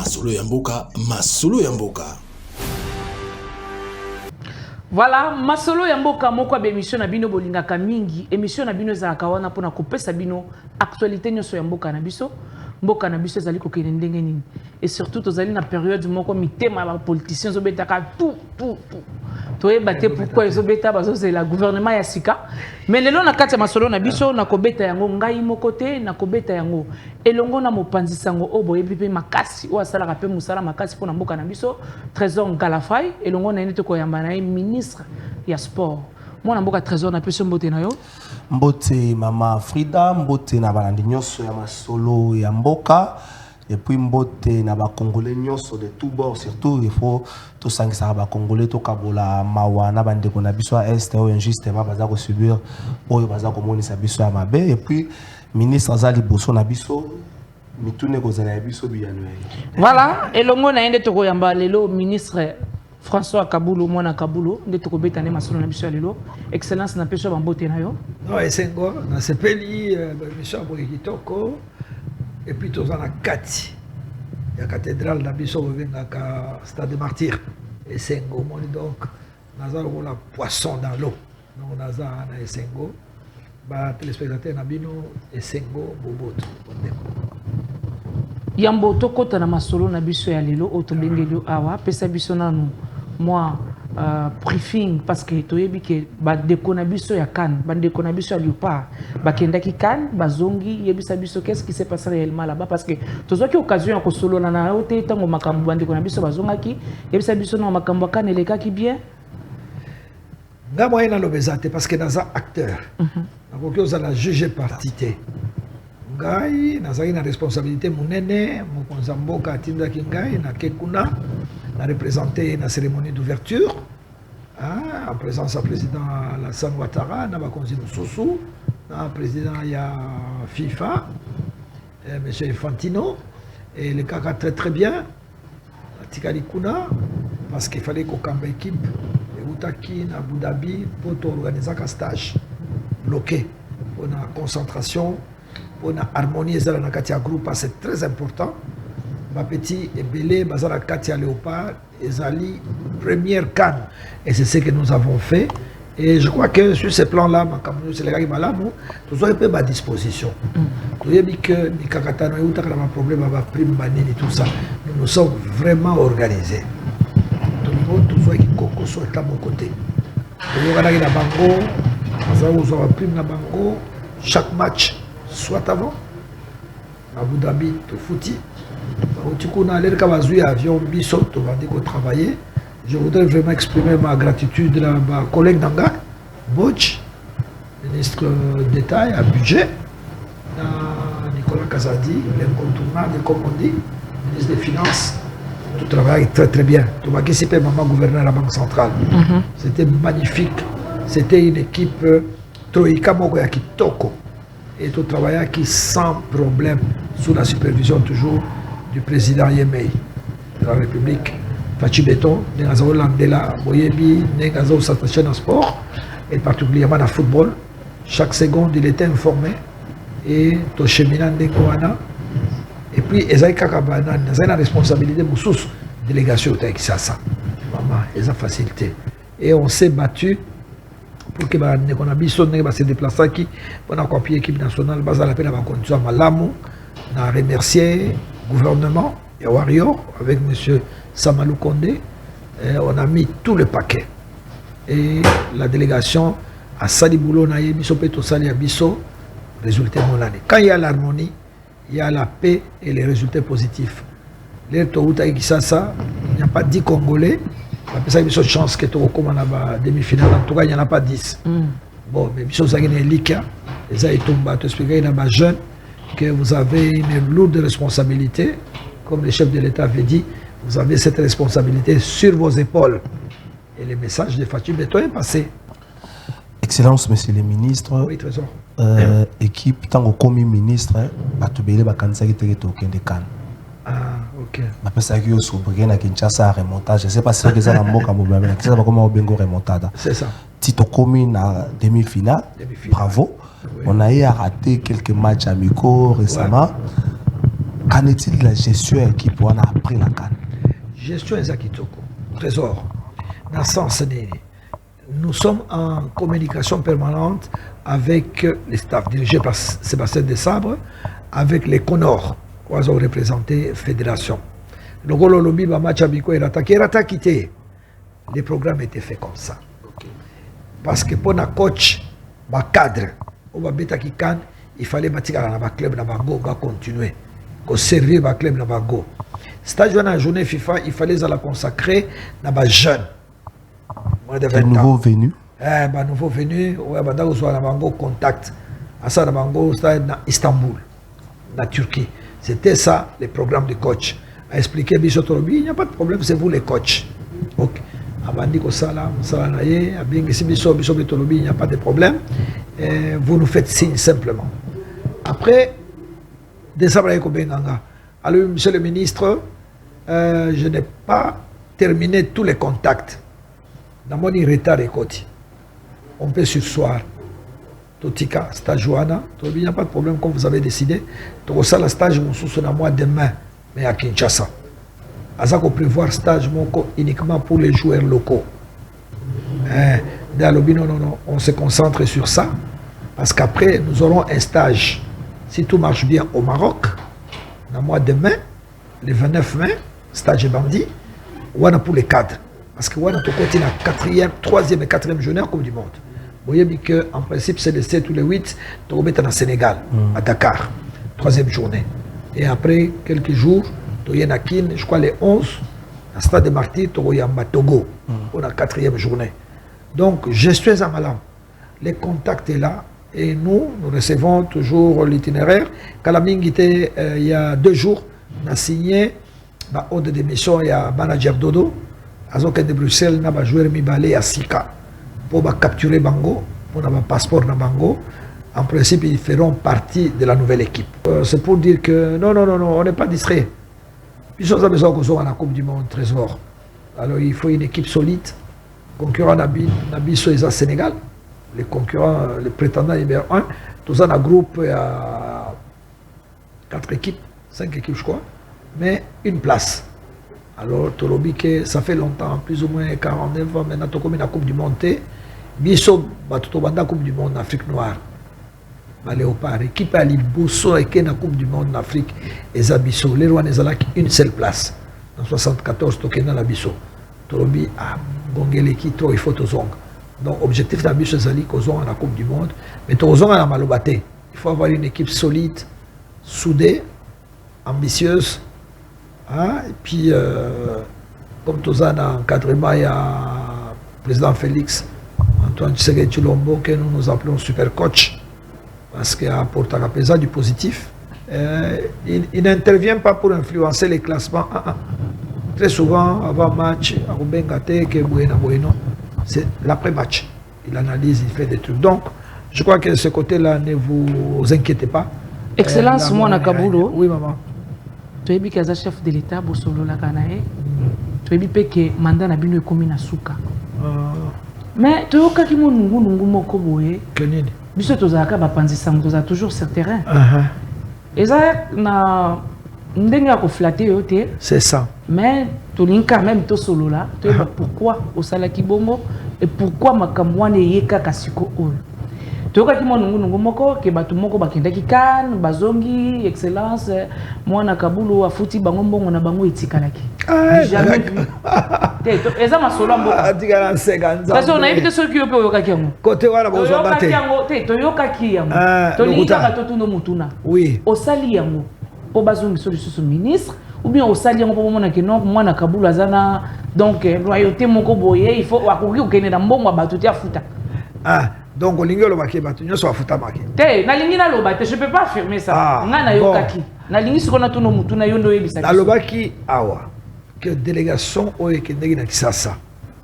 Masolo Yamboka, Masolo Yamboka. Voilà, Masolo Yamboka moko ba émission na bino bolingaka mingi, émission na bino za kawana pona kopesa bino actualité nyoso Yamboka na biso. Mboka na biso ezali kokende ndenge nini. Et surtout tozali na période moko mitema ba politiciens zobetaka tout. Toye baté pourquoi ezobeta bazo c'est la gouvernement ya sika. Mais lelo na kati ya Masolo na biso na kobeta yango ngai moko te na kobeta yango elongo na mopanzi sango obo yebipe makasi o asala ka pe musala makasi pona mboka na biso Trésor Ngalafai elongo na ene to koyamba na ministre ya sport. Mwana mboka Trésor na peso mbote na yo. Mbote mama Frida, mbote na balandi nyonso ya Masolo ya mboka et puis mbote na ba congolais nyonso de tout bord, surtout il faut to sangisa ba congolais to kabola mawa na bandeko na biso à est o injustement baza ko subir oyo baza ko monisa biso ya mabe et puis ministre azali boso na biso mitune ko zana biso biyanwe. Voilà, elongo na ende to koyamba lelo ministre François Kaboulou, mwana Kaboulou, nde to kobeta ne Masolo na biso lelo. Excellence na peso bambote na yo. Non, esengo na sepeli mission pour kitoko et puis tous en a kati. La cathédrale na biso bengaka Stade des Martyrs. Esengo moni donc naza la poisson dans l'eau. Donc naza na esengo ba téléspectateurs na bino esengo boboto. Yambo to kota na Masolo na biso ya lelo otobengeli awa pesa biso nanu moi briefing parce que toyebi ke ba deko na biso ya kan ba deko na biso ya Léopard ba kendaki kan bazongi yebisa biso qu'est-ce qui s'est passé réellement là-bas parce que tozoki occasion ko solo na ote tango makambo ba deko na biso bazongaki yebisa biso na makambo kan elekaki bien nga moyen na lobezate parce que naza acteur nakoki ozala juge partité ngai nazali na responsabilité munene mokonza mboka atindaki ngai na kekuna na représenté la cérémonie d'ouverture en présence du président Alassane Ouattara, na bakonzi Moussoussou, na président ya FIFA, M. Infantino, et le cas très bien, Tikali Kuna, parce qu'il fallait qu'on campe équipe, et Outaki, na Abu Dhabi, pour organiser un stage bloqué, pour la concentration, pour la harmonie, et la Katia groupe, c'est très important. Ma petit et belé, Bazara Katia Léopard, Ezali, première canne. Et c'est ce que nous avons fait. Et je crois que sur ce plan-là, c'est les gars qui sont là, nous sommes un peu à disposition. Vous avez dit que les Kakatano, il y a un problème avec prime banine et tout ça. Nous nous sommes vraiment organisés. Tout le monde, tout le monde est à mon côté. Nous avons la bango, nous avons prime la bango, chaque match, soit avant, Abu Dhabi, tout fouti. Je voudrais vraiment exprimer ma gratitude à ma collègue Nanga, Botch, ministre d'État et à budget, à Nicolas Kazadi, l'incontournable, comme on dit, ministre des Finances. Tout travaille très très bien. Tout va qui s'appelle maman gouverneur de la Banque centrale. C'était magnifique. C'était une équipe Troïka Mogoya Kitoko. Et tout travaillait qui sans problème, sous la supervision toujours du président Yemei de la République, Fachi Beton, Nengazo Landela, Boyebi, Nengazo s'attaché dans le sport, et particulièrement dans le football. Chaque seconde, il était informé, et Toshemina Ndekoana, et puis Ezaï Kakabana, il a la responsabilité de sous délégation au Taïkisasa. Maman, ils ont facilité. Et on s'est battu pour que qu'on a biso ne se déplacer qui pour accompagner l'équipe nationale basa la peine à condition malamu na remercier gouvernement et Warrior avec monsieur Samalou Kondé on a mis tout le paquet et la délégation a sali boulot na biso peto sali ya biso résultat monane quand il y a l'harmonie il y a la paix et les résultats positifs les touta Kisasa il n'y a pas 10 Congolais. Il y a une chance que tu recommandes la demi-finale. En tout cas, il n'y en a pas 10. Bon, mais il y a une ligue. Tu expliques à jeunes que vous avez une lourde responsabilité. Comme le chef de l'État avait dit, vous avez cette responsabilité sur vos épaules. Et le message de Fatou Beton est passé. Excellence, monsieur le ministre. Oui, trésor. Équipe, tant que commis ministre, il y a des cannes. Ah, ok. Je ne sais pas si c'est un mot comme remontada. C'est ça. Tito commune à demi-finale. Bravo. Oui. On a eu à rater quelques matchs amicaux récemment. Qu'en est-il de la gestion équipe on a après la CAN? Gestion Ezakitoko, trésor. Dans le sens, nous sommes en communication permanente avec les staffs dirigés par Sébastien Desabre, avec les Conors, qui ont représenté la fédération. Le Golo Lobby, match Abiko et Rata quitté. Les programmes étaient faits comme ça. Parce que pour un coach, un cadre, il fallait bâtir un club va continuer. Pour servir un club va go. Stage dans la journée FIFA, il fallait la consacrer à des jeunes. Les nouveaux venus. Nouveau venu, on a contact. À ça, on a Istanbul, en Turquie. C'était ça, les programmes de coach. À expliquer, il n'y a pas de problème, c'est vous les coachs. Ok. Il n'y a pas de problème. Vous nous faites signe simplement. Après, alors, monsieur le ministre, je n'ai pas terminé tous les contacts. Dans mon retard et côté. On peut sursoir. Totika, stage Joana, il n'y a pas de problème comme vous avez décidé. Donc ça, le stage, mon sous sur mois demain, mais à Kinshasa. À prévoir stage uniquement pour les joueurs locaux. Non, on se concentre sur ça. Parce qu'après, nous aurons un stage, si tout marche bien, au Maroc, dans le mois de mai, le 29 mai, stage bandit, ou pour les cadres. Parce que on a la 3e et 4e journée en Coupe du Monde. Vous voyez qu'en principe, c'est les 7 ou les 8, on va mettre au Sénégal, à Dakar, 3e journée. Et après quelques jours, il y a je crois les 11, à Stade de Martyrs, il y a Togo, pour la 4e journée. Donc, gestion à Malam. Les contacts sont là. Et nous recevons toujours l'itinéraire. Kalaming était, il y a 2 jours, on a signé ma ordre de mission, il y a manager Dodo. Azoka de Bruxelles, on a joué Mibale à Sika pour capturer Bango, pour avoir un passeport dans Bango. En principe, ils feront partie de la nouvelle équipe. C'est pour dire que non, on n'est pas distrait. Puis on a besoin qu'on soit à la Coupe du Monde, trésor. Alors il faut une équipe solide. Concurrent Nabi Soeza Sénégal, les concurrents, les prétendants numéro 1. Tout ça, dans le groupe, il y a 4 équipes, 5 équipes, je crois, mais une place. Alors, Tolobi, ça fait longtemps, plus ou moins 49 ans, maintenant, comme la Coupe du Monde, Bisso, la Coupe du Monde en Afrique noire. Léopard, équipe à Liboso et la Coupe du Monde en Afrique, et Zabisso, les Rwandais ont une seule place. En 1974, Tokena la Bisso. Tolobi a gongé qui trop, il faut Tozong. Donc, l'objectif de la Bisso, c'est qu'on a la Coupe du Monde, mais Tozong a la Malobaté. Il faut avoir une équipe solide, soudée, ambitieuse. Et puis, comme tout ça, dans l'encadrement, il y a le président Félix, Antoine Tshisekedi Tshilombo, que nous appelons super coach, parce qu'il apporte à présent du positif. Il n'intervient pas pour influencer les classements. Très souvent, avant match, c'est l'après-match. Il analyse, il fait des trucs. Donc, je crois que de ce côté-là, ne vous inquiétez pas. Excellence, moi, Nakabulo. Oui, maman. Tu es le chef de l'État, Bosolo Lakanae. Tu es le mandat na bino ekomi na suka. Mais tu as dit que tu boye. Biso tozalaka bapanzisa moto toujours sur terrain. Et ça na ndenga ko flatter yo te. C'est ça. Mais tu lis quand même to solo là, tu sais pourquoi au salaki bongo et pourquoi makamwane yeka kasiko ol. Toka ki monungu moko ke batu moko bakendaki kan bazongi excellence mwana kabulu afuti bango mbongo na bango etikalaki. Jamais vu. Teto eza masolo mboka. Atikala 50 ans. Parce qu'on a évité ceux qui yoka yokaki yango. Côté wana bozo baté. Teto yokaki yango. To linga batoto no mutuna. Oui. Osali yango. Po bazongi solution ministre ou bien osali yango po mona ke non mwana kabulu azana donc loyauté moko boye il faut akoki okene na mbongo batuti afuta. Donc, on lingue le baké, on soit fouta marqué. Na lingi na lobate, je peux pas affirmer ça. Na na yokaki. Na lingi ce qu'on a tout nos moutons na yondo ebisa. Na lobaki awa que délégation oye ke ndegi na kisasa.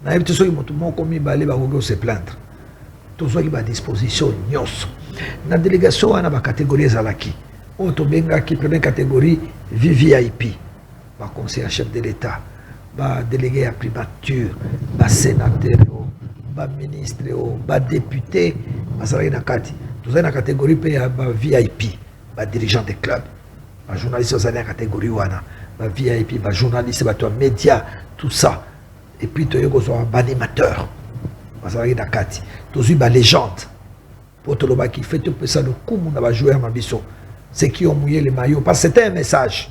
Na yebite so ki moto moko mi balé ba ko se plaindre. To so ki ba disposition nyos. Na délégation ana ba catégorie ezalaki. O to benga ki première catégorie VVIP. Ba conseiller chef de l'État, ba délégué à primature, ba sénateur, ba ministre, ba député, ba salarié na kati. Tout ça na catégorie pa ba VIP, ba dirigeant des clubs. Les journalistes sont la catégorie wana. Les VIP, les journalistes, les médias, tout ça. Et puis tu as un animateur. Tu as une légende. Pour te le qui fait tout ça, le coup, on va jouer à ma biso. C'est qui ont mouillé les maillots. Parce que c'était un message.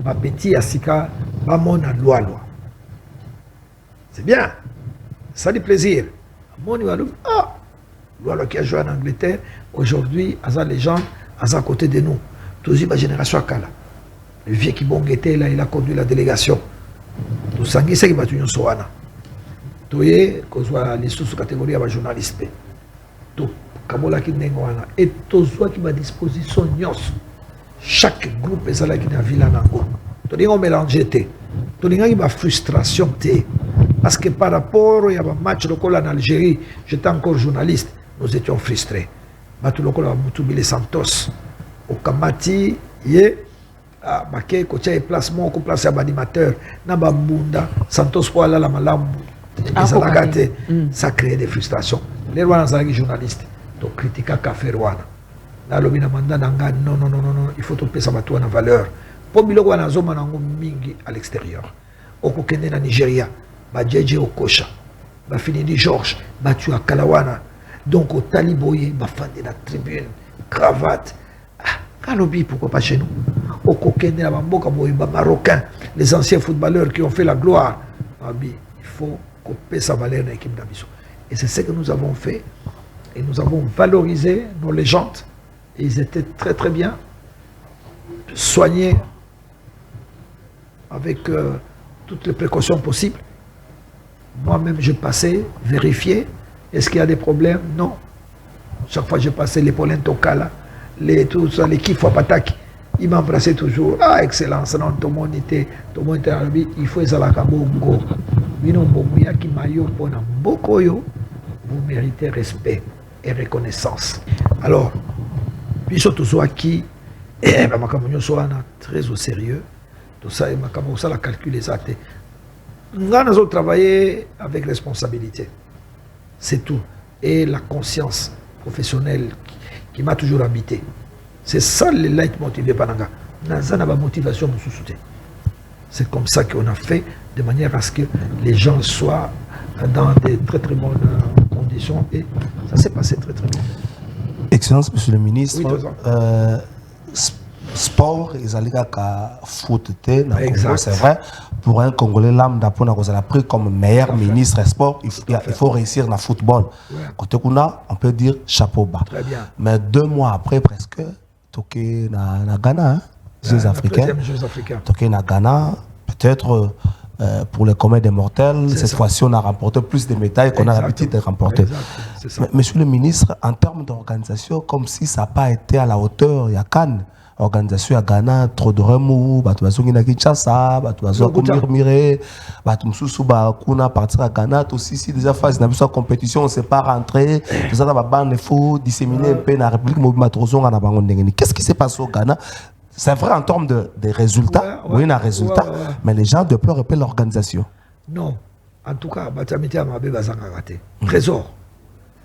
Ma petit Asika, ma mon loi. C'est bien. Ça du plaisir. Mon ah, loi qui a joué en Angleterre, aujourd'hui, à sa légende, à sa côté de nous. Tous ma génération à Kala. Le vieux qui bon était là, il a conduit la délégation. Tout ça, c'est qui va tuer un soana. Tout est, qu'on soit les sous-catégories à la journaliste. Tout. Et tout ce qui est à disposition, chaque groupe est là qui est à Villa Nango. Tout le monde mélange. Tout le monde a une frustration. Parce que par rapport à match local en Algérie, j'étais encore journaliste, nous étions frustrés. Tout le monde a Moutoubi Santos. Au Kamati, il y a un placement, un place à l'animateur, Nabambunda, Santos Poala, la Malam, ça crée des frustrations. Les rois sont journalistes. Donc critiquer café rwanda na lobi na manda nanga non il faut topesa bato na valeur po biloko na zoma nango mingi à l'extérieur okokende na Nigeria ba jeje okosha ba finidi George ba tu akalawana donc au taliboye ba fande na tribune cravate kalobi pourquoi pas chez nous okokende na bamboka boye ba marocain les anciens footballeurs qui ont fait la gloire il faut couper sa valeur dans l'équipe d'Abisso et c'est ce que nous avons fait. Et nous avons valorisé nos légendes. Et ils étaient très très bien soignés avec toutes les précautions possibles. Moi-même, je passais, vérifier. Est-ce qu'il y a des problèmes? Non. Chaque fois que je passais les polenta Kala, les kifwa pataki, ils m'embrassaient toujours. Ah, excellence, non, tout le monde était à lui. Il faut que bongo. Vous méritez respect et reconnaissance. Alors, puis surtout qui soit très au sérieux, tout ça, la calculer ça. Nous avons travaillé avec responsabilité. C'est tout. Et la conscience professionnelle qui m'a toujours habité. C'est ça le leitmotiv de Pananga. Nous avons une motivation de sous-souter. C'est comme ça qu'on a fait, de manière à ce que les gens soient dans des très très bonnes conditions et ça s'est passé très très bien. Excellence, Monsieur le ministre. Oui, sport, ils allaient à foot, c'est exact. vrai. Pour un Congolais lambda, pour nous a pris comme meilleur ministre sport, il faut réussir dans le football. Côté Kuna, on peut dire chapeau bas. Très bien. Mais 2 mois après, presque, toqué na Ghana, Jeux africains. Toqué na Ghana, peut-être. Pour les communs des mortels, cette fois-ci, on a remporté plus de médailles qu'on a l'habitude de remporter. Monsieur le ministre, en termes d'organisation, comme si ça n'a pas été à la hauteur, il y a Cannes, organisation à Ghana, trop de remous, Batuazongi na Kinshasa, Batuazongi Mirmire, Batumsusu Bakuna partir à Ghana, aussi si déjà phase n'a pas compétition, on ne s'est pas rentré, tout ça va ban les faux, disséminer un peu dans la République Mobimatrozon à Bangon. Qu'est-ce qui s'est passé au Ghana? C'est vrai en termes de résultats, oui, il y a un résultat, mais les gens déplorent l'organisation. Non, en tout cas, Trésor,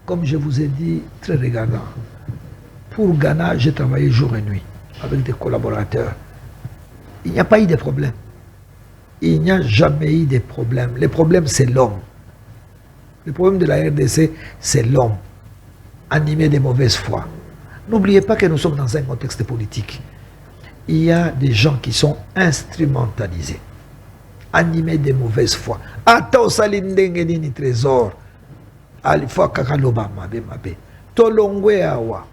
comme je vous ai dit, très regardant. Pour Ghana, j'ai travaillé jour et nuit avec des collaborateurs. Il n'y a pas eu de problème. Il n'y a jamais eu de problème. Le problème, c'est l'homme. Le problème de la RDC, c'est l'homme, animé de mauvaise foi. N'oubliez pas que nous sommes dans un contexte politique. Il y a des gens qui sont instrumentalisés, animés de mauvaise foi. Attends, Salindengeni Trésor, Alifa Kakaloba, Mabe, Tolongwe Awa,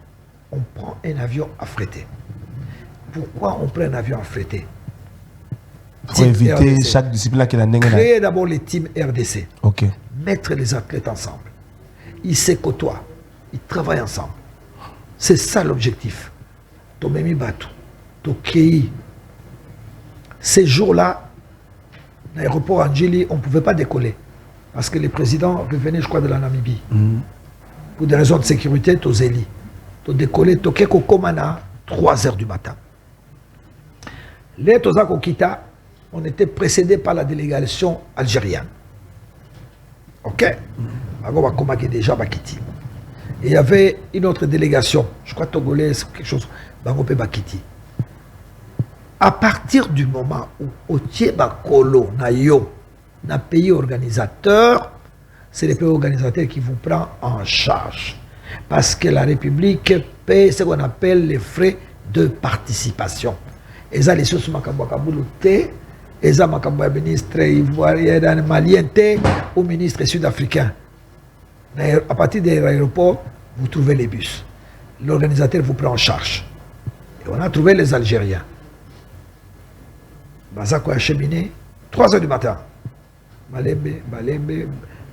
on prend un avion affrété. Pourquoi on prend un avion affrété? Pour éviter RDC. Chaque discipline qui a créer d'abord les teams RDC. Ok. Mettre les athlètes ensemble. Ils se côtoient, ils travaillent ensemble. C'est ça l'objectif. Tomemi Batou. Ces jours-là, l'aéroport Angeli, on ne pouvait pas décoller. Parce que les présidents revenaient, je crois, de la Namibie. Pour des raisons de sécurité, Tozeli. Décoller, Tokeko Komana, 3 h du matin. Les Tozako Kita, on était précédés par la délégation algérienne. Ok? Déjà Bakiti. Et il y avait une autre délégation, je crois togolaise, quelque chose, Bangopé Bakiti. à partir du moment où Otié Bakolo, Nayo, na pays organisateur, c'est les pays organisateurs qui vous prennent en charge. Parce que la République paie ce qu'on appelle les frais de participation. Et ça, les choses et ça, ministre ivoirien, malien ou ministre sud-africain. À partir de l'aéroport, vous trouvez les bus. L'organisateur vous prend en charge. Et on a trouvé les Algériens. Bazako a cheminé 3 heures du matin. Malembe,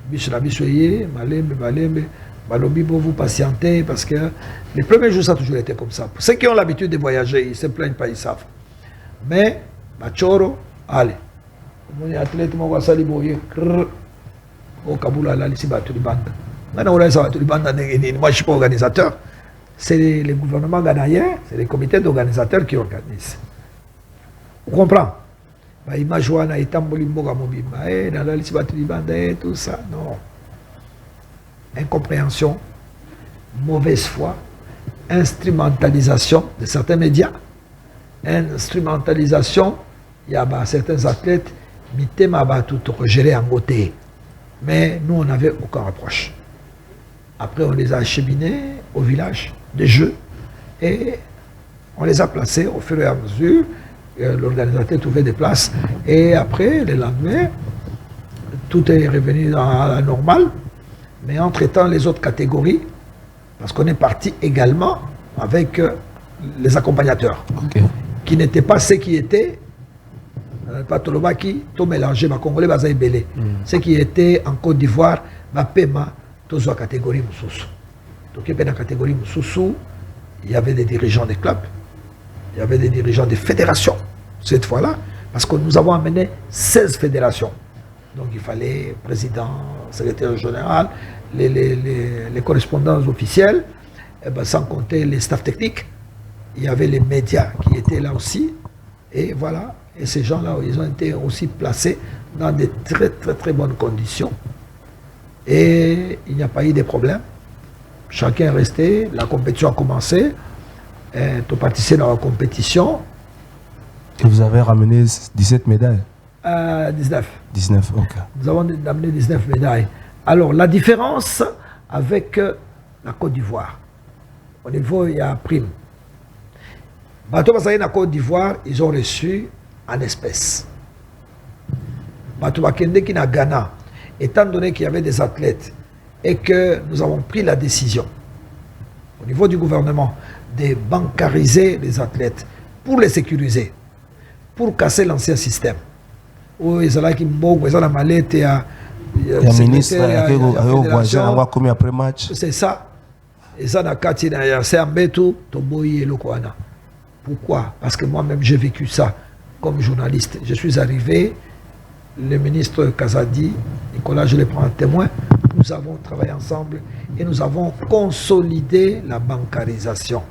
bus la bisoye, Malembe, Balobi pour vous patienter parce que les premiers jours ça a toujours été comme ça. Pour ceux qui ont l'habitude de voyager, ils ne se plaignent pas, ils savent. Mais, Machoro, allez. Mon athlète m'a sali boye au Kaboul là ici battu bande. Maintenant on a ça battu bande, moi je suis pas organisateur. C'est le gouvernement ghanéen, c'est les comités d'organisateurs qui organisent. Vous comprenez? Bah image wana itamboli mboga mobimba na la ici battu bande tout ça non. Incompréhension, mauvaise foi, instrumentalisation de certains médias, instrumentalisation, il y a certains athlètes, mitema tout géré en côté. Mais nous, on n'avait aucun reproche. Après, on les a acheminés au village des Jeux et on les a placés au fur et à mesure. L'organisateur trouvait des places et après, le lendemain, tout est revenu à la normale. Mais entre-temps, les autres catégories, parce qu'on est parti également avec les accompagnateurs, qui n'étaient pas ceux qui étaient, pas Tolobaki, tout mélangé, ma Congolais, Bazaï Belé. Ceux qui étaient en Côte d'Ivoire, ma Pema, tous la catégorie Moussoussou. Donc, il y avait la catégorie Moussoussou, il y avait des dirigeants des clubs, il y avait des dirigeants des fédérations, cette fois-là, parce que nous avons amené 16 fédérations. Donc il fallait président, secrétaire général, les correspondants officiels, sans compter les staffs techniques. Il y avait les médias qui étaient là aussi. Et voilà. Et ces gens-là, ils ont été aussi placés dans de très bonnes conditions. Et il n'y a pas eu de problème. Chacun est resté. La compétition a commencé. Tu participes dans la compétition. Et vous avez ramené 17 médailles? 19. 19, ok. Nous avons amené 19 médailles. Alors, la différence avec la Côte d'Ivoire, au niveau, il y a prime. Bateau Basaï na Côte d'Ivoire, ils ont reçu en espèces. Bateau Bakende qui na Ghana, étant donné qu'il y avait des athlètes et que nous avons pris la décision au niveau du gouvernement de bancariser les athlètes pour les sécuriser, pour casser l'ancien système. Oui, ils ont là qui m'ont ils ont la mallette et le ministre a commis après match. C'est ça. Et ça n'a qu'à dire, c'est un bétou, Toboyi et Lokoana. Pourquoi? Parce que moi-même j'ai vécu ça comme journaliste. Je suis arrivé, le ministre Kazadi, Nicolas, je le prends en témoin, nous avons travaillé ensemble et nous avons consolidé la bancarisation.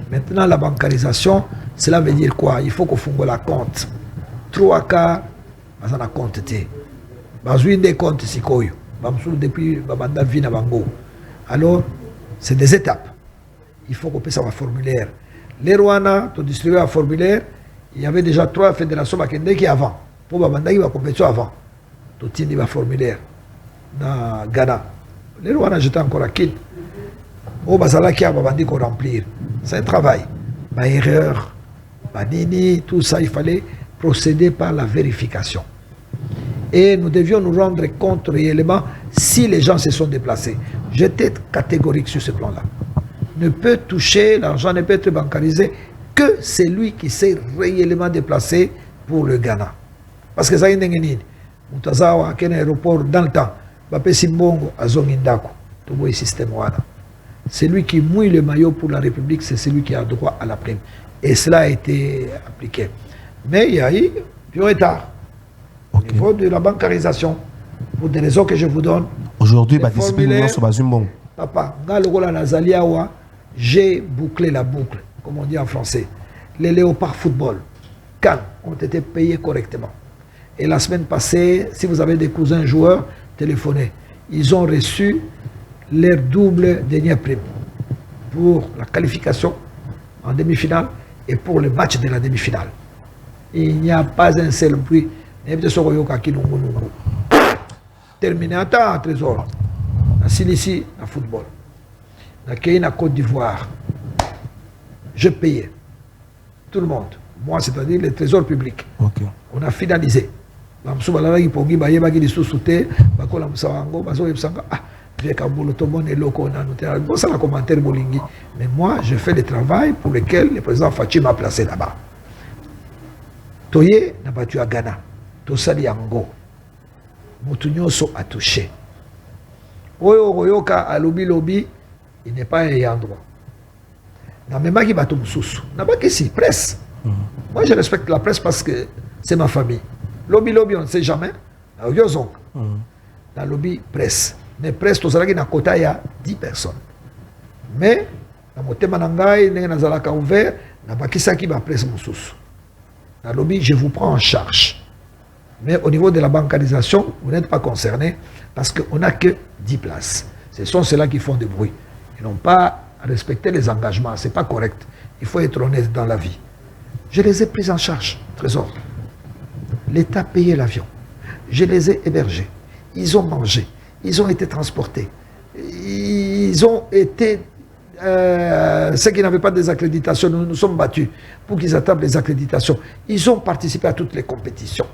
Maintenant, la bancarisation, cela veut dire quoi? Il faut qu'on fonde la compte. 3 quarts, on a compte. Bazouin des comptes si koyo. Bamsou depuis Babanda Vina Bango. Alors, c'est des étapes. Il faut qu'on puisse avoir un formulaire. Les Rwanda, tu distribué un formulaire. Il y avait déjà 3 fédérations Bakende qui avant. Pour Babanda, il va compétition avant. Tu tiens un formulaire. Dans Ghana. Les Rwanda, j'étais encore à Kin. Au Bazala qui a Babandi qu'on remplir. C'est un travail. Ma erreur, ma nini, tout ça, il fallait procéder par la vérification. Et nous devions nous rendre compte réellement si les gens se sont déplacés. J'étais catégorique sur ce plan-là. Ne peut toucher, l'argent ne peut être bancarisé que celui qui s'est réellement déplacé pour le Ghana. Parce que ça y est, Mutazawa, qui est un aéroport dans le temps, Bapé Simbongo, à Zongindako, tout le système. Celui qui mouille le maillot pour la République, c'est celui qui a droit à la prime. Et cela a été appliqué. Mais il y a eu du retard au niveau de la bancarisation. Pour des raisons que je vous donne. Aujourd'hui, la discipline sur Bazumbong. Papa, j'ai bouclé la boucle, comme on dit en français. Les léopards football, Cannes, ont été payés correctement. Et la semaine passée, si vous avez des cousins joueurs, téléphonez. Ils ont reçu leur double dernière prime pour la qualification en demi-finale et pour le match de la demi-finale. Il n'y a pas un seul bruit. Terminateur, trésor. Na Silici, na football. Na Kenya, na Côte d'Ivoire. Je payais. Tout le monde. Moi, c'est-à-dire les trésors publics. Okay. On a finalisé. Mais moi, je fais le travail pour lequel le président Fachi m'a placé là-bas. Toye n'a battu à Ghana. Tosali Ango. Motunyoso a touché. Oyo Royoka a lobby, il n'est pas un endroit. N'a même pas qui bat Moussous. N'a pas que si, presse. Moi, je respecte la presse parce que c'est ma famille. Lobby, on ne sait jamais. Dans lobby, presse. Mais presse, tout ça, il y a quota, il y a 10 personnes. Mais, dans mon thème, il y a ouvert, il n'y a pas qui va presse Moussous. Dans lobby, je vous prends en charge. Mais au niveau de la bancarisation, vous n'êtes pas concerné parce qu'on n'a que 10 places. Ce sont ceux-là qui font du bruit. Ils n'ont pas respecté les engagements. Ce n'est pas correct. Il faut être honnête dans la vie. Je les ai pris en charge, trésor. L'État payait l'avion. Je les ai hébergés. Ils ont mangé. Ils ont été transportés. Ils ont été... ceux qui n'avaient pas des accréditations, nous nous sommes battus pour qu'ils attendent les accréditations. Ils ont participé à toutes les compétitions.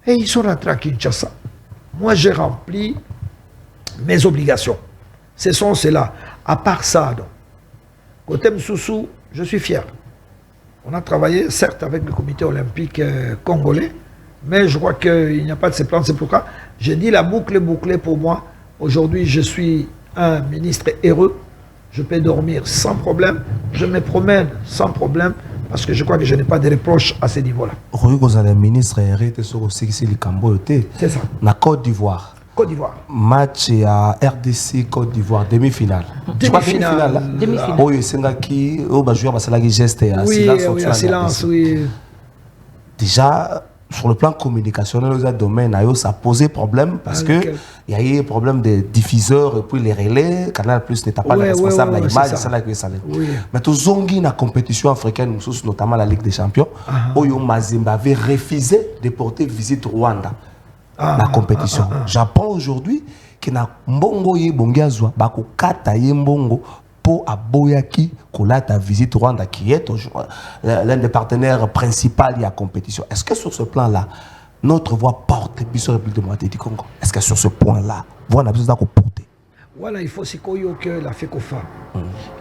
Et ils sont rentrés à Kinshasa. Moi, j'ai rempli mes obligations. Ce sont ceux-là. À part ça, donc, côté Msoussou, je suis fier. On a travaillé, certes, avec le comité olympique congolais, mais je crois qu'il n'y a pas de ces plans. C'est pourquoi j'ai dit la boucle est bouclée pour moi. Aujourd'hui, je suis un ministre heureux. Je peux dormir sans problème. Je me promène sans problème. Parce que je crois que je n'ai pas de reproches à ce niveau-là. Vous êtes ministre c'est ça. Na Côte d'Ivoire. Côte d'Ivoire. Match à RDC Côte d'Ivoire, demi-finale. Demi-finale. Oui, c'est un qui va jouer à geste à silence. Oui, à silence, oui. Déjà, sur le plan communicationnel, le domaine, ça a posé problème parce que il y a eu un problème de diffuseurs et puis les relais. Canal Plus n'était pas le responsable de l'image, c'est ça que ça. Mais tout zongi na compétition africaine, notamment la Ligue des Champions, Oyo Mazembe avait refusé de porter visite Rwanda. La compétition. J'apprends aujourd'hui que na mbongo ye bongiazwa bako kata ye mbongo pour aboyaki kolata visite Rwanda qui est l'un des partenaires principaux de la compétition. Est-ce que sur ce plan-là, notre voix porte Biso République démocratique du Congo? Est-ce que sur ce point-là, voix n'a besoin de porter? Voilà, il faut aussi que la FECOFA,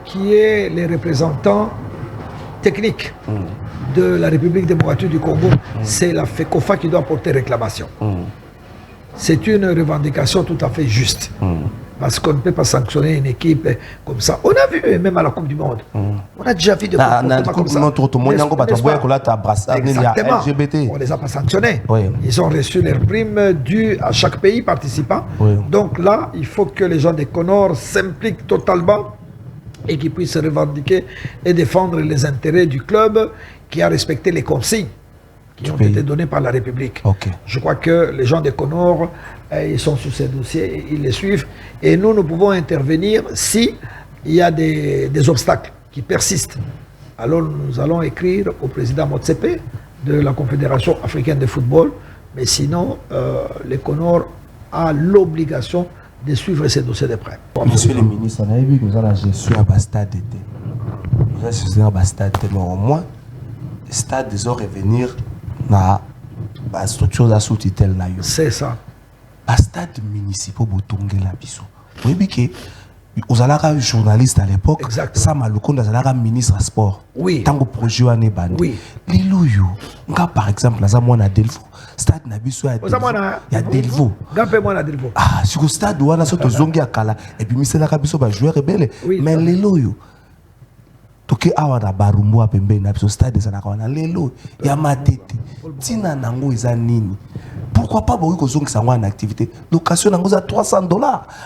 qui est les représentants techniques de la République démocratique du Congo, c'est la FECOFA qui doit porter réclamation. C'est une revendication tout à fait juste. Parce qu'on ne peut pas sanctionner une équipe comme ça. On a vu, même à la Coupe du Monde, on a déjà vu des comportements comme ça. Exactement. On ne les a pas sanctionnés. Ils ont reçu leurs primes dues à chaque pays participant. Donc là, il faut que les gens des Comores s'impliquent totalement et qu'ils puissent revendiquer et défendre les intérêts du club qui a respecté les consignes qui ont été donnés par la République. Je crois que les gens des Comores, ils sont sur ces dossiers, ils les suivent. Et nous pouvons intervenir si il y a des obstacles qui persistent. Alors nous allons écrire au président Motsepe de la Confédération africaine de football. Mais sinon, les Comores ont l'obligation de suivre ces dossiers de près. Monsieur le ministre, on a vu que nous avons la gestion à stade d'été. Nous avons gestion à stade d'été, mais au moins, le stade des revenir na la structure de sous-titel. C'est ça. Le stade municipal Botongue la biso. Vous voyez que vous avez un journaliste à l'époque, ça m'a le compte un ministre à sport. Oui. Tant que projet en est banni. Oui. Lilouyo, par exemple, là, moi na Delvaux. Stade na biso il y a Delvaux. Ah, sur le stade où on a sorti zongi à Kala et puis monsieur la biso va jouer rebelle. Mais lilouyo. Toke awa na barumbu a pembe na biso stade za na kawana lelo ya matete tina nango eza nini. Pourquoi pas boyi ko zongi sango en activité location nango za $300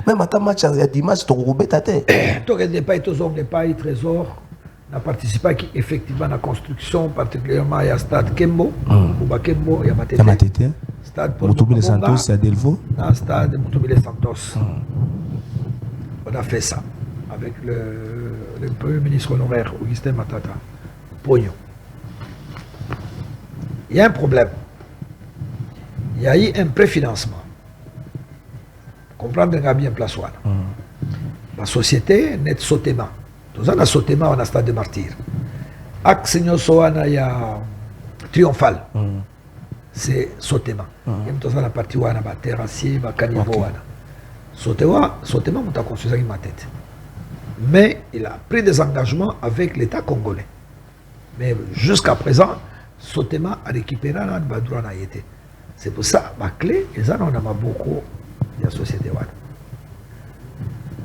même ata match ya dimanche to ko beta te to ke pas to zongi pas trésor n'a participé effectivement à la construction particulièrement à stade Kembo ou Bakembo ya matete stade pour Mutubile Santos à Delvaux stade Mutubile Santos. On a fait ça avec le Premier ministre honoraire Augustin Matata, Pogno. Il y a un problème. Il y a eu un préfinancement. Comprendre bien place. La société n'est sautément. Tout ça, la sautément, on a stade de martyr. Axe Soana, il y a triomphal. C'est sautément. Il y a tout ça, la partie où on a terrassier, caniveau. Sautément, on a construit ça dans ma tête. Mais il a pris des engagements avec l'État congolais. Mais jusqu'à présent, sautément a récupéré la droit. C'est pour ça, ma clé, ils en ont beaucoup de la société.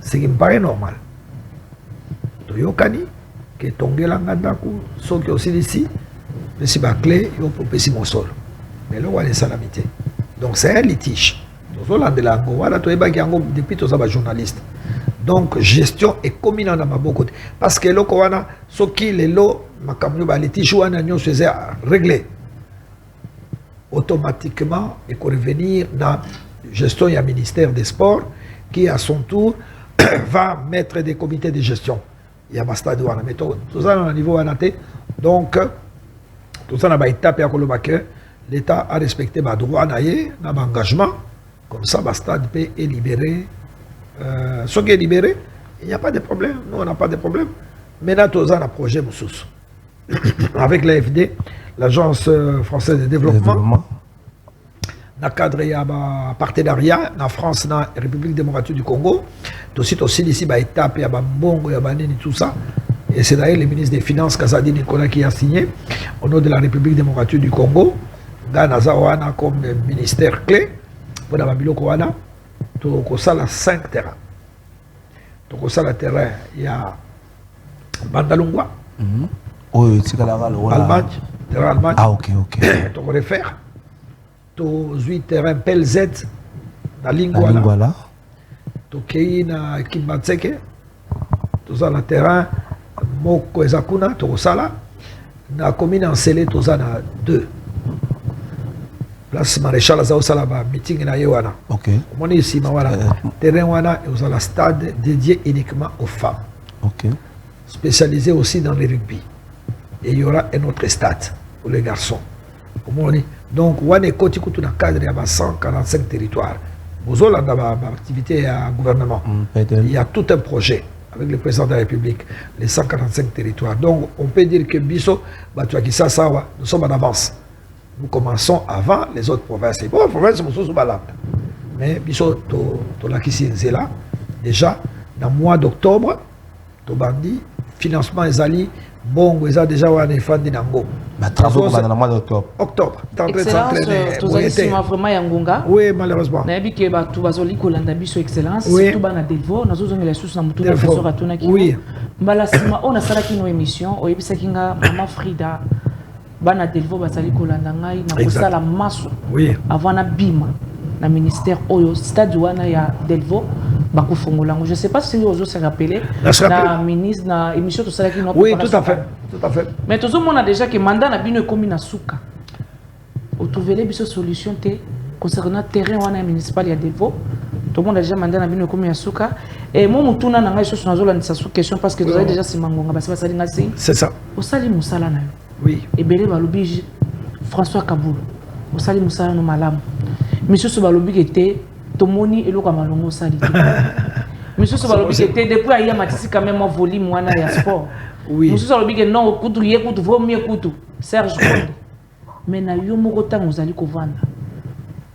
Ce qui me paraît normal. Toyokani, que Tongela Ngandaku, ceux qui aussi ici, mais si ma clé, ils ont proposé mon sol. Mais là, on a les salamités. Donc c'est un litige. Depuis tout ça, journaliste. Donc gestion est commune dans ma côté. Parce que là, ce qui est là, ma litige, on faisait régler. Automatiquement, il faut revenir dans la gestion du ministère des Sports qui, à son tour, va mettre des comités de gestion. Il y a un stade où on a mis tout ça au niveau ANAT. Donc, tout ça, on a étape à l'État a respecté le droit d'engagement. Comme ça, le stade peut est libéré. Ce qui est libéré, il n'y a pas de problème. Nous, on n'a pas de problème. Maintenant, tout ça, on a un projet Moussous. Avec l'AFD, l'Agence française de développement. Dans le cadre de un partenariat en France, dans la République démocratique du Congo, aussi ici, il y a étape, il y a Bongo, il y a tout ça. Et c'est d'ailleurs le ministre des Finances, Kazadi Nicolas, qui a signé au nom de la République démocratique du Congo. Ghana Zawana comme ministère clé pour la Babylone Kowana. Tu as 5 terrains. Tu as le terrain, il y a Bandalungwa. Oui, c'est Allemagne. Terrain Allemagne. Ah, ok. Tu as faire. Tu as 8 terrains PLZ dans Lingwala. Tu as Kimbatseke. Tu as le terrain Moko Ezakuna. Tu as ça. Dans la commune en Sélé, tu as 2. Place Maréchal Azaosalaba, meeting na Yewana. Ok. On est ici, terrain Wana, et vous avez un stade dédié uniquement aux femmes. Ok. Spécialisé aussi dans le rugby. Et il y aura un autre stade pour les garçons. Donc, on est côté dans le cadre de 145 territoires. Vous avez une activité à gouvernement. Il y a tout un projet avec le président de la République, les 145 territoires. Donc, on peut dire que Bisso, nous sommes en avance. Nous commençons avant les autres provinces. Bon, les provinces sont sous balade. Mais Bisso, c'est là. Déjà, dans le mois d'octobre, Tobandi, financement est allé. Bon, ils ont déjà un fan Nango. Travaux dans le mois d'octobre. Octobre. Excellence, tu as vraiment Yangonga. Oui, malheureusement. Na yabi ke ba tu bazoli kolanda biso excellence Oui. surtout bana Delvaux nazo zongela sous na mutu na Delvaux. professeur atuna ki. Oui. Mbala sima on a sala ki no émission o yebisa kinga mama Frida bana Delvaux bazali kolanda ngai na kosala maso. Oui. Avant na bima na ministère oyo stade wana ya Delvaux bakufongola. Je sais pas si vous se rappelez na ministre na émission to sala ki no. Oui, tout à fait. Tout à fait. Mais tout le monde a déjà que mandat na bino komi na suka. Au trouver les solution té concernant terrain wana municipal ya Delvaux. Tout le monde a déjà mandé na bino komi na suka. Et moi mutuna na ngai so na zola sous question parce que vous avez déjà simangonga basi basali ngasi. C'est ça. Au sali musala na yo. Oui. Et belé balobi François Kaboul. Au sali musala no malamu. Monsieur so balobi était tomoni eloko malongo sali. Monsieur so balobi était depuis aya matisi quand même volume wana ya sport. Oui. Monsieur so balobi que non kutu ye kutu vaut mieux kutu. Serge Konde. Mais na yo moko tango zali kovanda.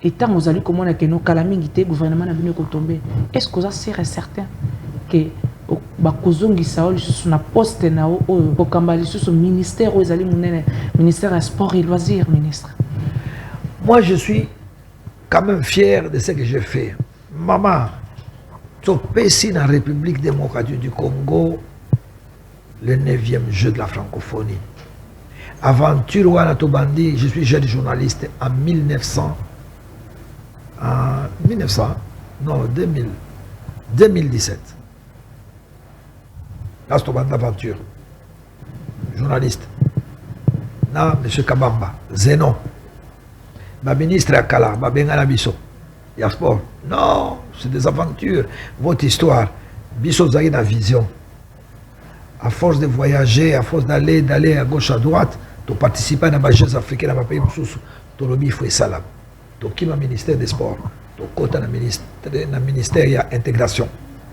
Et tant vous allez comment que nos calamités gouvernement n'a venu tomber. Est-ce que ça serait certain que bakozongi saol sur na poste na au kambali sur ce ministère où ils allaient mener ministère des sports et loisirs ministre. Moi je suis quand même fier de ce que j'ai fait. Maman, tu ici dans la République démocratique du Congo le 9e jeu de la francophonie. Aventure Wana Tobandi, je suis jeune journaliste en 2017. Là, c'est Tobandi Aventure. Journaliste. Là, M. Kabamba, Zénon. Ma ministre Akala, ma Bengana Bisso. Il y a sport. Non, c'est des aventures. Votre histoire. Bisso Zagina vision. À force de voyager, à force d'aller à gauche, à droite, de participer à la Jeux africains dans le pays, il faut ça. Donc, il y a le ministère des Sports, donc, il y a le ministère de l'intégration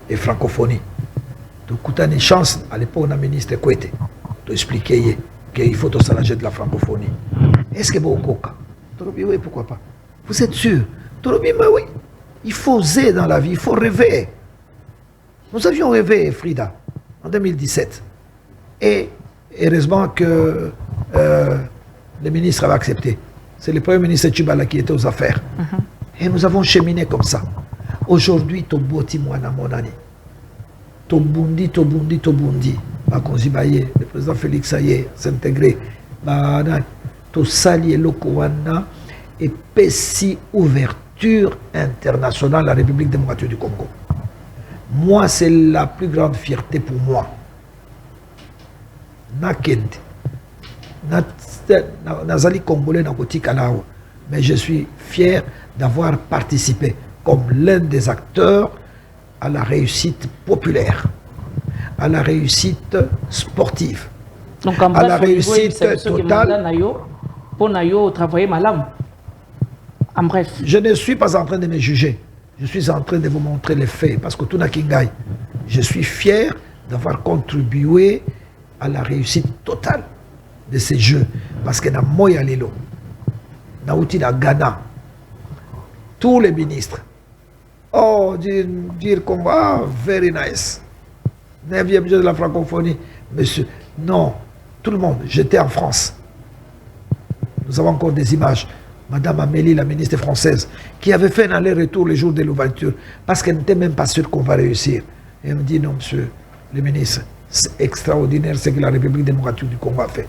et francophonie. Donc, il y a une chance à l'époque, le ministre Kouete, d'expliquer qu'il faut s'alléger de la francophonie. Est-ce que vous avez oui, pourquoi pas? Vous êtes sûr? Oui. Il faut oser dans la vie, il faut rêver. Nous avions rêvé, Frida, en 2017. Et heureusement que le ministre avait accepté. C'est le premier ministre Tchibala qui était aux affaires. Et nous avons cheminé comme ça. Aujourd'hui, Toboti Mwana Monani. Tobundi. Le président Félix Saye s'est intégré. Tosali et Lokowana et Pessi ouverture internationale à la République démocratique du Congo. Moi, c'est la plus grande fierté pour moi. Nazali Congolais dans Koti Kalao. Mais je suis fier d'avoir participé comme l'un des acteurs à la réussite populaire, à la réussite sportive, donc, en à la réussite totale. Pour travailler malam. En bref. Je ne suis pas en train de me juger. Je suis en train de vous montrer les faits. Parce que tout n'a qu'ingaï. Je suis fier d'avoir contribué à la réussite totale de ces Jeux. Parce que dans Moya Lelo, dans Ghana, tous les ministres, dire qu'on va, very nice. 9e Jeu de la francophonie. Monsieur, non, tout le monde, j'étais en France. Nous avons encore des images. Madame Amélie, la ministre française, qui avait fait un aller-retour le jour de l'ouverture, parce qu'elle n'était même pas sûre qu'on va réussir. Et elle me dit, non, monsieur le ministre, c'est extraordinaire ce que la République démocratique du Congo a fait.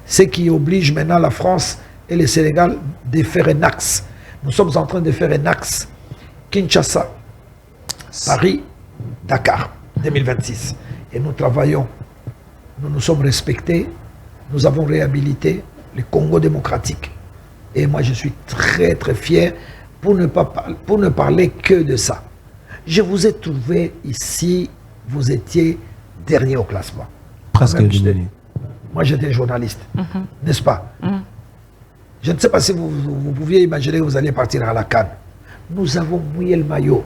Ce qui oblige maintenant la France et le Sénégal de faire un axe. Nous sommes en train de faire un axe. Kinshasa, Paris, Dakar, 2026. Et nous travaillons. Nous nous sommes respectés. Nous avons réhabilité le Congo démocratique. Et moi, je suis très, très fier pour ne parler que de ça. Je vous ai trouvé ici, vous étiez dernier au classement. Presque éliminé. Moi, j'étais journaliste, n'est-ce pas? Je ne sais pas si vous pouviez imaginer que vous alliez partir à la CAN. Nous avons mouillé le maillot.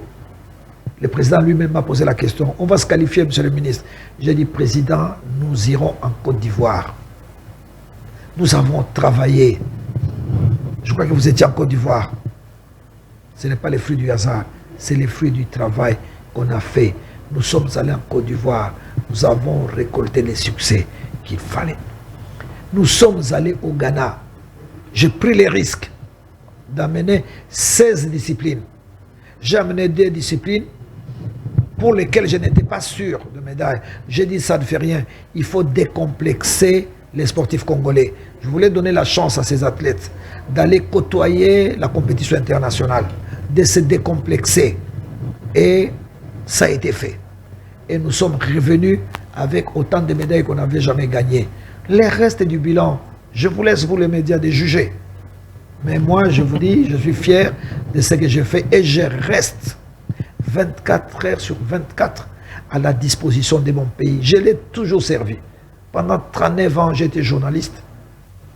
Le président lui-même m'a posé la question. On va se qualifier, monsieur le ministre. J'ai dit, président, nous irons en Côte d'Ivoire. Nous avons travaillé. Je crois que vous étiez en Côte d'Ivoire. Ce n'est pas les fruits du hasard, c'est les fruits du travail qu'on a fait. Nous sommes allés en Côte d'Ivoire. Nous avons récolté les succès qu'il fallait. Nous sommes allés au Ghana. J'ai pris les risques d'amener 16 disciplines. J'ai amené 2 disciplines pour lesquelles je n'étais pas sûr de médaille. J'ai dit, ça ne fait rien. Il faut décomplexer les sportifs congolais. Je voulais donner la chance à ces athlètes d'aller côtoyer la compétition internationale, de se décomplexer. Et ça a été fait. Et nous sommes revenus avec autant de médailles qu'on n'avait jamais gagnées. Les restes du bilan, je vous laisse, vous les médias, de juger. Mais moi, je vous dis, je suis fier de ce que j'ai fait et je reste 24 heures sur 24 à la disposition de mon pays. Je l'ai toujours servi. Pendant 39 ans, j'étais journaliste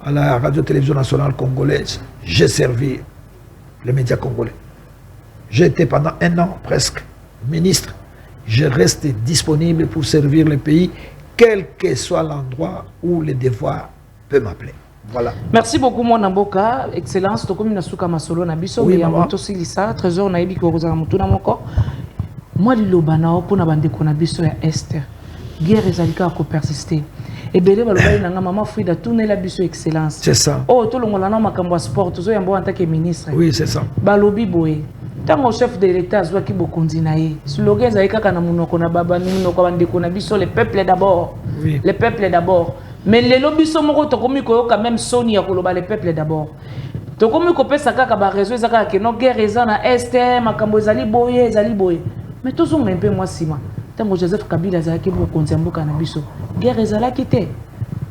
à la radio-télévision nationale congolaise. J'ai servi les médias congolais. J'ai été pendant 1 an presque ministre. Je reste disponible pour servir le pays, quel que soit l'endroit où le devoir peut m'appeler. Voilà. Merci beaucoup, mon Namboka. Excellence. Tu as souka masolo na biso. Oui, maman. Tu as trésor na ibi ko za mutuna moko. Moi, li lobana pour na bande ko na biso ya Esther. Guerre ezalika ko persister. Et belé balobali na maman Frida tourner la biso excellence. C'est ça. Oh, to longola na makambo sport, to zo yambo en tant que ministre. Oui, c'est ça. Balobi boye. Tango chef de l'État soit qui bokondi na ye. Slogan ezalika kana munoko na baba munoko bande ko na biso le peuple d'abord. Oui. Le peuple d'abord. Mais les lobbies sont morts, quand même Sony a coloba le peuple d'abord. Donc comme ko pesa kaka ba réseau ezaka ke no guerre eza na este makambo ezali boye. Mais tous on un peu moi sima. Tango Joseph Kabila ezaki bo konzamboka na biso. Guerre ezala kité.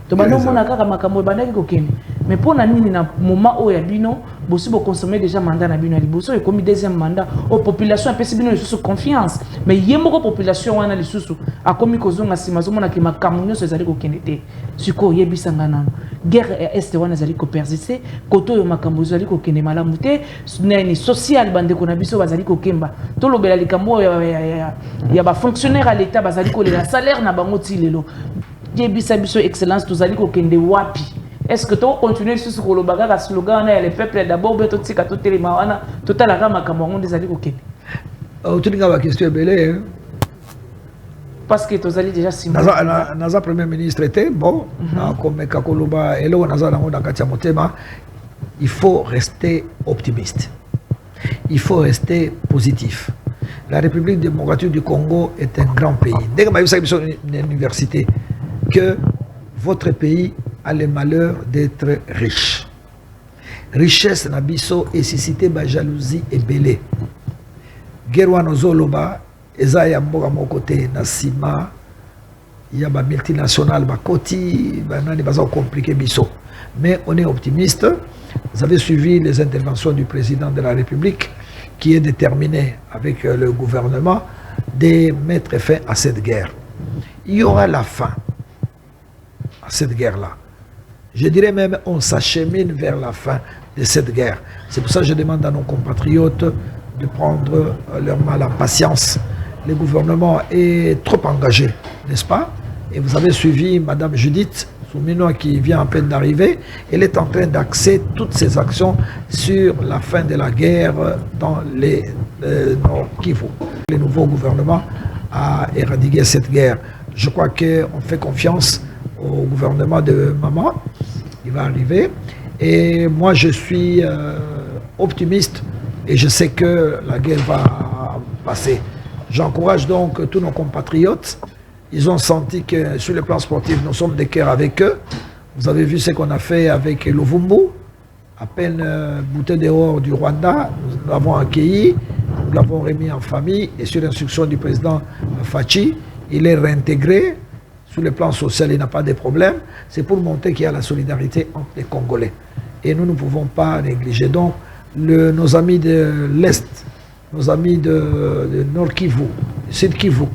To bano mona kaka makambo bandaki ko kende. Mais pour na nini na moment o ya bino bosi bo consommer déjà mandat na bino liboso et comme 2e mandat aux populations pesi bino sous confiance. Mais yemoko population wana lisusu akomi kozonga sima zomona ki makambo nyonso ezali kokende te siko yebisanga nano guerre ya este wana ezali kopersiste koto yo makambo ezali kokende malamu te nani social bandeko na biso bazali kokemba tolobela likambo ya bafonctionnaire à l'état bazali kolela salaire na bango ti lelo yebisa biso excellence tozali kokende wapi. Est-ce que tu continues sur ce que slogan le peuple d'abord beto tika to telema wana total aga makambo ngo des ali kokende. Otuninga ba question belé parce que tozali déjà simple. Naza premier ministre était bon comme Kakoloba elo naza nango na katia motema, il faut rester optimiste. Il faut rester positif. La République démocratique du Congo est un grand pays. Dès que vous avez une université que votre pays a le malheur d'être riche. Richesse nabiso et suscité par jalousie et belé. Guerre zoloba eza ya mboka mokote na sima ya ba multinational ba koti ba nani baza compliqué biso. Mais on est optimiste. Vous avez suivi les interventions du président de la République qui est déterminé avec le gouvernement de mettre fin à cette guerre. Il y aura la fin à cette guerre-là. Je dirais même on s'achemine vers la fin de cette guerre. C'est pour ça que je demande à nos compatriotes de prendre leur mal en patience. Le gouvernement est trop engagé, n'est-ce pas? Et vous avez suivi Madame Judith Soumino qui vient à peine d'arriver. Elle est en train d'axer toutes ses actions sur la fin de la guerre dans les Nord Kivu. Le nouveau gouvernement a éradiqué cette guerre. Je crois qu'on fait confiance au gouvernement de Maman. Il va arriver. Et moi, je suis optimiste et je sais que la guerre va passer. J'encourage donc tous nos compatriotes. Ils ont senti que sur le plan sportif, nous sommes de cœur avec eux. Vous avez vu ce qu'on a fait avec Luvumbu. À peine bouté dehors du Rwanda, nous l'avons accueilli, nous l'avons remis en famille et sur l'instruction du président Fachi, il est réintégré. Sur le plan social, il n'a pas de problème. C'est pour montrer qu'il y a la solidarité entre les Congolais. Et nous ne pouvons pas négliger. Donc, nos amis de l'Est, nos amis de Nord Kivu, Sud Kivu,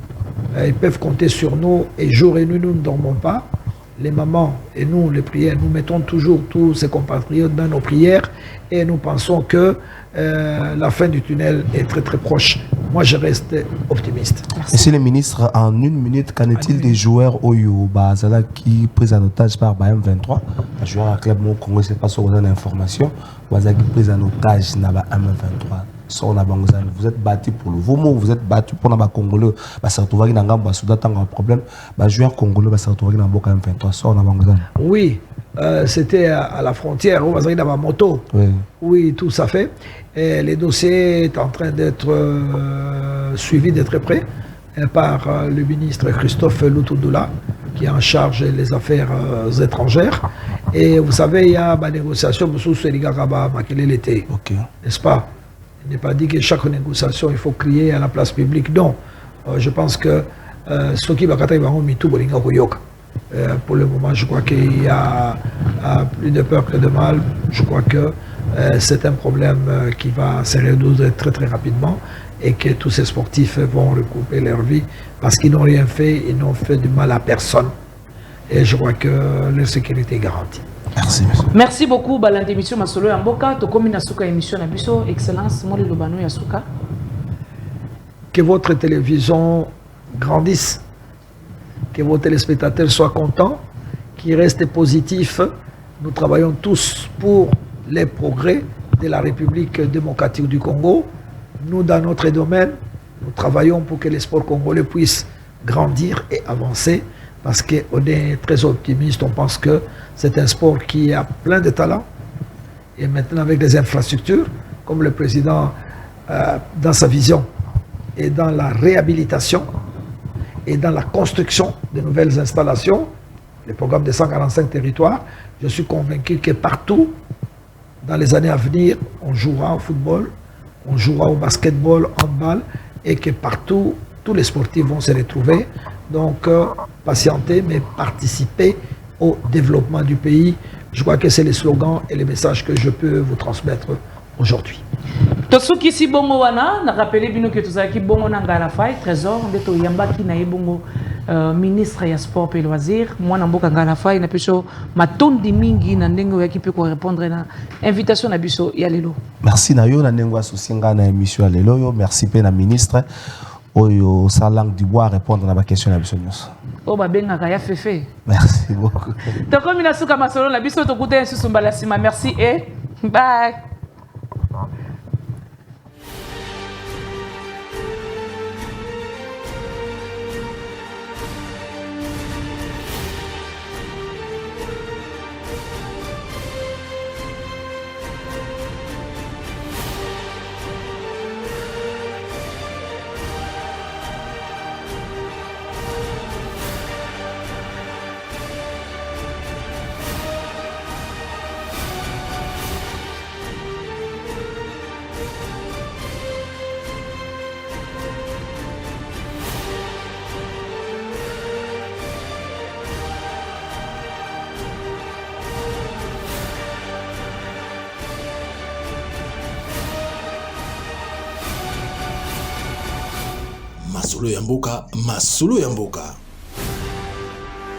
ils peuvent compter sur nous. Et jour et nuit, nous ne dormons pas. Les mamans et nous, les prières, nous mettons toujours tous ces compatriotes dans nos prières. Et nous pensons que la fin du tunnel est très très proche. Moi, je reste optimiste. Monsieur le ministre, en une minute, qu'en est-il des joueurs Oyo Bazala qui pris en otage par M23? Les joueurs à club Mon Congo, c'est pas sur l'information. Bazala qui pris en otage dans M23. Vous êtes battu pour le Vomo, vous êtes battu pour les Congolais. Ça se retrouve dans le Soudan, un problème. Les joueurs congolais, ça se retrouve dans le M23. Oui. C'était à la frontière, où dans ma moto. Oui. Oui, tout ça fait. Et les dossiers sont en train d'être suivis de très près par le ministre Christophe Lutundula, qui est en charge des affaires étrangères. Et vous savez, il y a des négociations sous ce Ligakaba l'été. N'est-ce pas? Il n'est pas dit que chaque négociation, il faut crier à la place publique. Non. Je pense que ce qui va pour le moment, je crois qu'il y a plus de peur que de mal. Je crois que c'est un problème qui va se résoudre très très rapidement et que tous ces sportifs vont recouper leur vie parce qu'ils n'ont rien fait, ils n'ont fait du mal à personne. Et je crois que leur sécurité est garantie. Merci, monsieur. Merci beaucoup, Balande émission Masolo Yamboka. Tokomi Nasuka émission Nabiso. Excellence, Mole Lobano Yasuka. Que votre télévision grandisse. Que vos téléspectateurs soient contents, qu'ils restent positifs. Nous travaillons tous pour les progrès de la République démocratique du Congo. Nous, dans notre domaine, nous travaillons pour que les sports congolais puissent grandir et avancer parce qu'on est très optimiste. On pense que c'est un sport qui a plein de talents. Et maintenant, avec des infrastructures, comme le président, dans sa vision et dans la réhabilitation, et dans la construction de nouvelles installations, le programme de 145 territoires, je suis convaincu que partout, dans les années à venir, on jouera au football, on jouera au basketball, au handball, et que partout, tous les sportifs vont se retrouver. Donc, patienter, mais participer au développement du pays. Je crois que c'est les slogans et les messages que je peux vous transmettre aujourd'hui. Tosuki si bongo wana na rappelé bino que tozaki bongo na ngala fay trésor ndeto yamba ki na ebongo ministre ya sport et loisir mwana mboka ngala fa ina peso matondi mingi na ndenge ya kipe ko répondre na invitation na biso ya lelo. Merci na yo na ndenge associé nga na émission ya lelo yo, merci pe na ministre oyo sa langue du bois répondre na ba question na biso nyos. O ba benga ka ya fefe. Merci beaucoup. To komi na suka masolo na biso to kuta susu mbala sima, merci et bye. Masolo ya mboka, masolo ya mboka.